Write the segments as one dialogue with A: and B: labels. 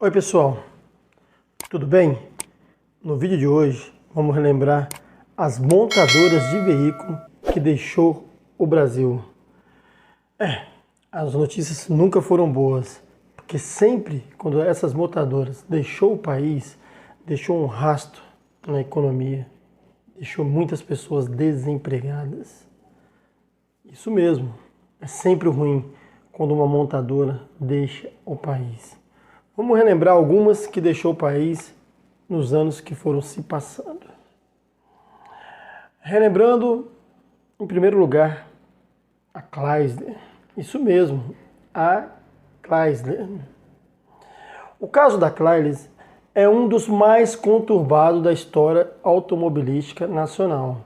A: Oi pessoal, tudo bem? No vídeo de hoje vamos relembrar as montadoras de veículo que deixou o Brasil. As notícias nunca foram boas, porque sempre quando essas montadoras deixou o país, deixou um rastro na economia, deixou muitas pessoas desempregadas. Isso mesmo, é sempre ruim quando uma montadora deixa o país. Vamos relembrar algumas que deixou o país nos anos que foram se passando. Relembrando, em primeiro lugar, a Chrysler. Isso mesmo, a Chrysler. O caso da Chrysler é um dos mais conturbados da história automobilística nacional.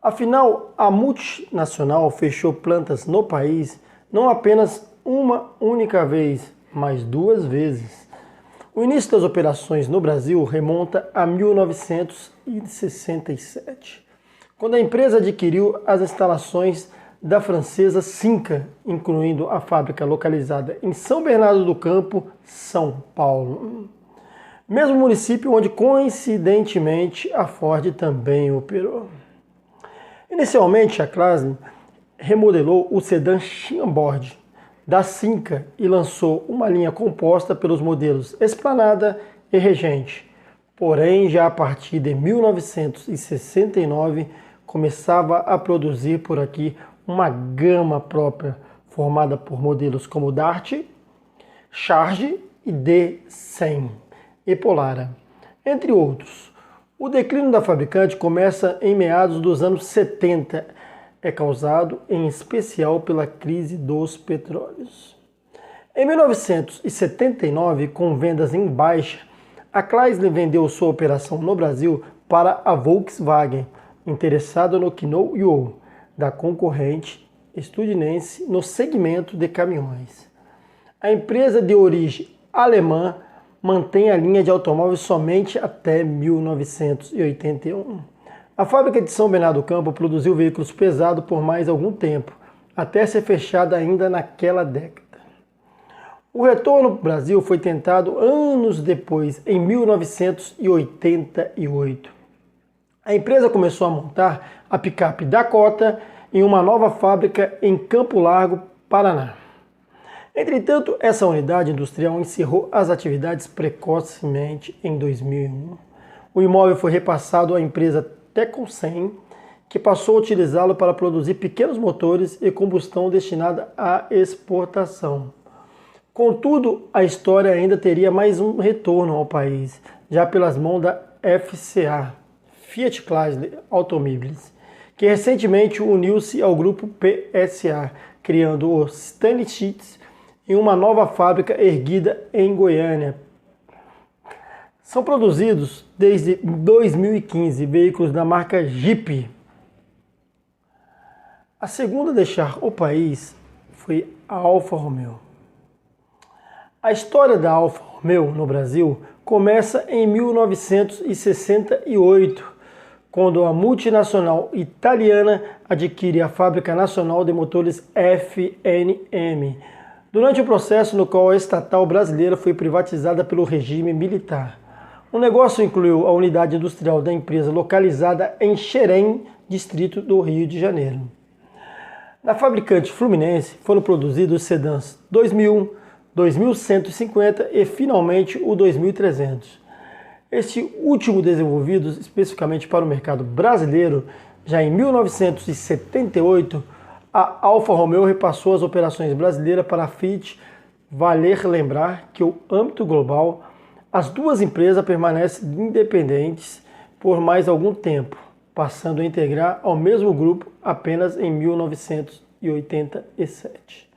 A: Afinal, a multinacional fechou plantas no país não apenas uma única vez, mas duas vezes. O início das operações no Brasil remonta a 1967, quando a empresa adquiriu as instalações da francesa Cinca, incluindo a fábrica localizada em São Bernardo do Campo, São Paulo. Mesmo município onde, coincidentemente, a Ford também operou. Inicialmente, a Chrysler remodelou o sedã Chambord da Cinca e lançou uma linha composta pelos modelos Esplanada e Regente. Porém, já a partir de 1969, começava a produzir por aqui uma gama própria, formada por modelos como Dart, Charge e D100 e Polara, entre outros. O declínio da fabricante começa em meados dos anos 70, é causado em especial pela crise dos petróleos. Em 1979, com vendas em baixa, a Chrysler vendeu sua operação no Brasil para a Volkswagen, interessada no Knowyo, da concorrente estadunidense no segmento de caminhões. A empresa de origem alemã mantém a linha de automóveis somente até 1981. A fábrica de São Bernardo do Campo produziu veículos pesados por mais algum tempo, até ser fechada ainda naquela década. O retorno para o Brasil foi tentado anos depois, em 1988. A empresa começou a montar a picape Dakota em uma nova fábrica em Campo Largo, Paraná. Entretanto, essa unidade industrial encerrou as atividades precocemente em 2001. O imóvel foi repassado à empresa Tecon-Sem, que passou a utilizá-lo para produzir pequenos motores e combustão destinada à exportação. Contudo, a história ainda teria mais um retorno ao país, já pelas mãos da FCA, Fiat Chrysler Automobiles, que recentemente uniu-se ao grupo PSA, criando o Stanley Sheets em uma nova fábrica erguida em Goiânia. São produzidos desde 2015 veículos da marca Jeep. A segunda a deixar o país foi a Alfa Romeo. A história da Alfa Romeo no Brasil começa em 1968, quando a multinacional italiana adquire a Fábrica Nacional de Motores FNM, durante o processo no qual a estatal brasileira foi privatizada pelo regime militar. O negócio incluiu a unidade industrial da empresa localizada em Xerém, distrito do Rio de Janeiro. Na fabricante fluminense foram produzidos os sedãs 2001, 2150 e finalmente o 2300. Este último desenvolvido especificamente para o mercado brasileiro, já em 1978, a Alfa Romeo repassou as operações brasileiras para a Fiat. Vale lembrar que o âmbito global, as duas empresas permanecem independentes por mais algum tempo, passando a integrar ao mesmo grupo apenas em 1987.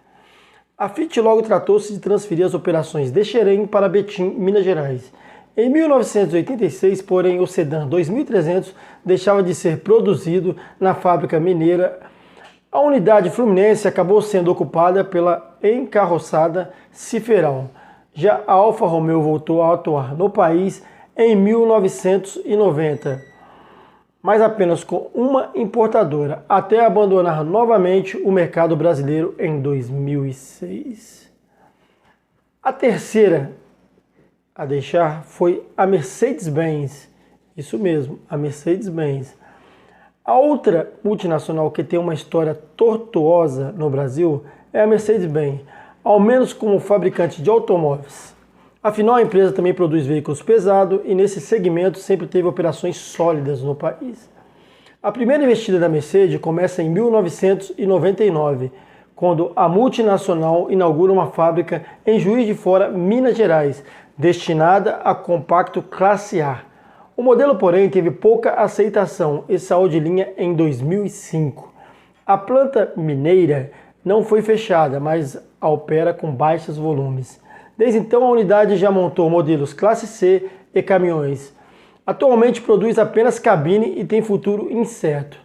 A: A Fiat logo tratou-se de transferir as operações de Xerém para Betim, Minas Gerais. Em 1986, porém, o sedã 2300 deixava de ser produzido na fábrica mineira. A unidade fluminense acabou sendo ocupada pela encarroçada Ciferal. Já a Alfa Romeo voltou a atuar no país em 1990, mas apenas com uma importadora, até abandonar novamente o mercado brasileiro em 2006. A terceira a deixar foi a Mercedes-Benz. Isso mesmo, a Mercedes-Benz. A outra multinacional que tem uma história tortuosa no Brasil é a Mercedes-Benz, ao menos como fabricante de automóveis. Afinal, a empresa também produz veículos pesados e nesse segmento sempre teve operações sólidas no país. A primeira investida da Mercedes começa em 1999, quando a multinacional inaugura uma fábrica em Juiz de Fora, Minas Gerais, destinada a compacto classe A. O modelo, porém, teve pouca aceitação e saiu de linha em 2005. A planta mineira não foi fechada, mas opera com baixos volumes. Desde então, a unidade já montou modelos classe C e caminhões. Atualmente produz apenas cabine e tem futuro incerto.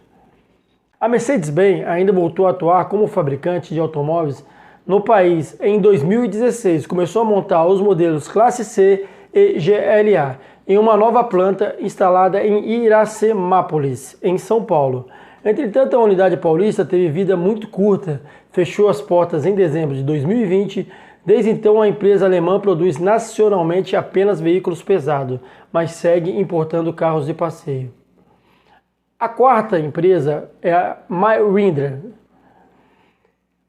A: A Mercedes-Benz ainda voltou a atuar como fabricante de automóveis no país em 2016. Começou a montar os modelos classe C e GLA em uma nova planta instalada em Iracemápolis, em São Paulo. Entretanto, a unidade paulista teve vida muito curta, fechou as portas em dezembro de 2020. Desde então, a empresa alemã produz nacionalmente apenas veículos pesados, mas segue importando carros de passeio. A quarta empresa é a Mahindra.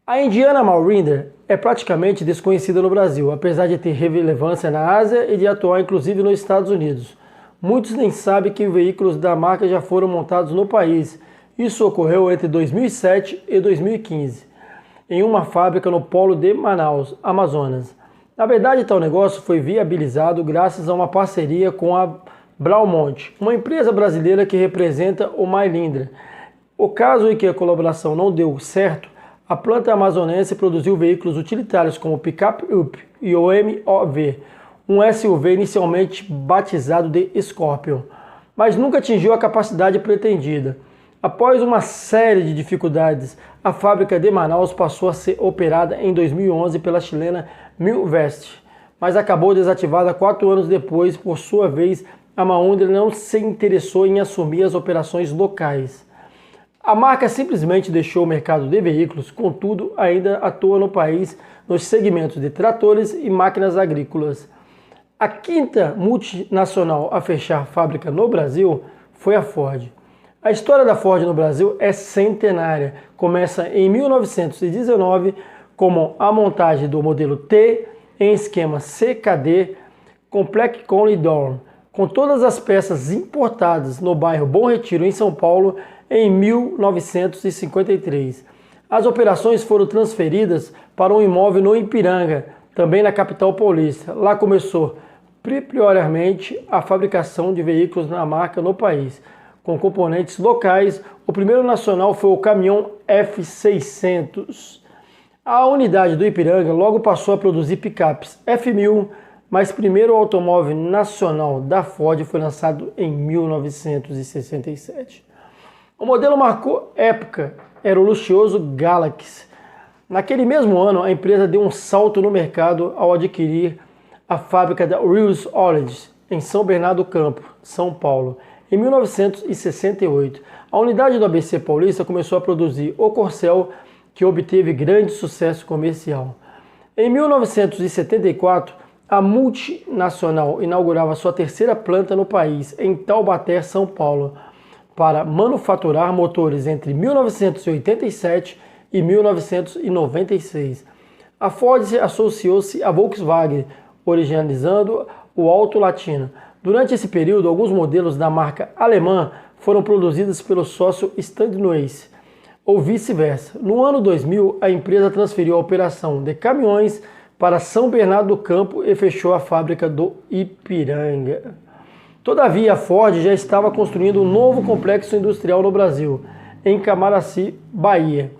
A: A indiana Mahindra é praticamente desconhecida no Brasil, apesar de ter relevância na Ásia e de atuar inclusive nos Estados Unidos. Muitos nem sabem que veículos da marca já foram montados no país. Isso ocorreu entre 2007 e 2015, em uma fábrica no polo de Manaus, Amazonas. Na verdade, tal negócio foi viabilizado graças a uma parceria com a Braumonte, uma empresa brasileira que representa o Mahindra. O caso em que a colaboração não deu certo, a planta amazonense produziu veículos utilitários como o Pickup Up e o MOV, um SUV inicialmente batizado de Scorpion, mas nunca atingiu a capacidade pretendida. Após uma série de dificuldades, a fábrica de Manaus passou a ser operada em 2011 pela chilena Milvest, mas acabou desativada 4 anos depois. Por sua vez, a Mahindra não se interessou em assumir as operações locais. A marca simplesmente deixou o mercado de veículos, contudo, ainda atua no país nos segmentos de tratores e máquinas agrícolas. A quinta multinacional a fechar fábrica no Brasil foi a Ford. A história da Ford no Brasil é centenária. Começa em 1919 como a montagem do modelo T em esquema CKD Complex Corridor, com todas as peças importadas no bairro Bom Retiro, em São Paulo, em 1953. As operações foram transferidas para um imóvel no Ipiranga, também na capital paulista. Lá começou prioriamente a fabricação de veículos na marca no país, com componentes locais. O primeiro nacional foi o caminhão F600. A unidade do Ipiranga logo passou a produzir picapes F1000, mas primeiro automóvel nacional da Ford foi lançado em 1967. O modelo marcou época, era o luxuoso Galaxy. Naquele mesmo ano, a empresa deu um salto no mercado ao adquirir a fábrica da Wheels Orleans, em São Bernardo do Campo, São Paulo. Em 1968, a unidade do ABC Paulista começou a produzir o Corcel, que obteve grande sucesso comercial. Em 1974, a multinacional inaugurava sua terceira planta no país, em Taubaté, São Paulo, para manufaturar motores entre 1987 e 1996. A Ford associou-se à Volkswagen, originalizando o Alto Latino. Durante esse período, alguns modelos da marca alemã foram produzidos pelo sócio Stanley, ou vice-versa. No ano 2000, a empresa transferiu a operação de caminhões para São Bernardo do Campo e fechou a fábrica do Ipiranga. Todavia, a Ford já estava construindo um novo complexo industrial no Brasil, em Camaraci, Bahia.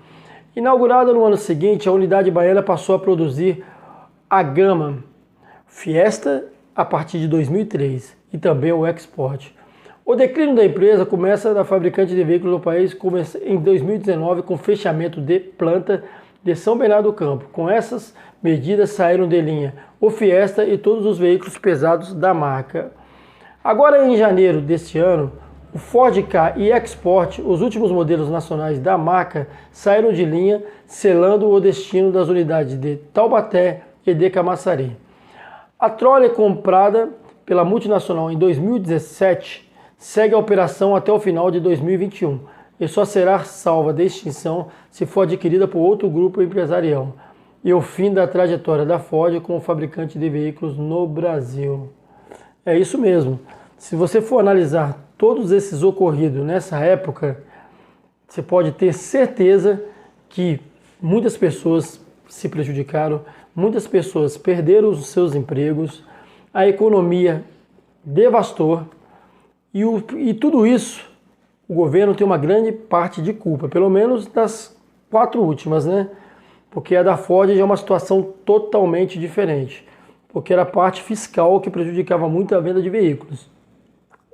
A: Inaugurada no ano seguinte, a unidade baiana passou a produzir a gama Fiesta a partir de 2003 e também o Export. O declínio da empresa começa da fabricante de veículos no país em 2019 com fechamento de planta de São Bernardo do Campo. Com essas medidas saíram de linha o Fiesta e todos os veículos pesados da marca. Agora, em janeiro deste ano, o Ford Ka e Export, os últimos modelos nacionais da marca, saíram de linha, selando o destino das unidades de Taubaté e de Camaçari. A Troller, comprada pela multinacional em 2017, segue a operação até o final de 2021 e só será salva de extinção se for adquirida por outro grupo empresarial e o fim da trajetória da Ford como fabricante de veículos no Brasil. É isso mesmo. Se você for analisar todos esses ocorridos nessa época, você pode ter certeza que muitas pessoas se prejudicaram, muitas pessoas perderam os seus empregos, a economia devastou e tudo isso o governo tem uma grande parte de culpa, pelo menos das 4 últimas, né? Porque a da Ford já é uma situação totalmente diferente, porque era a parte fiscal que prejudicava muito a venda de veículos.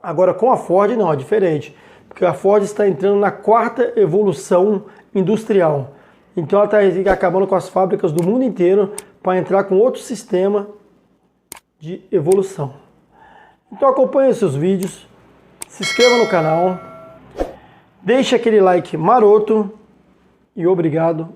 A: Agora com a Ford não, é diferente, porque a Ford está entrando na 4ª evolução industrial. Então ela está acabando com as fábricas do mundo inteiro para entrar com outro sistema de evolução. Então acompanhe esses vídeos, se inscreva no canal, deixe aquele like maroto e obrigado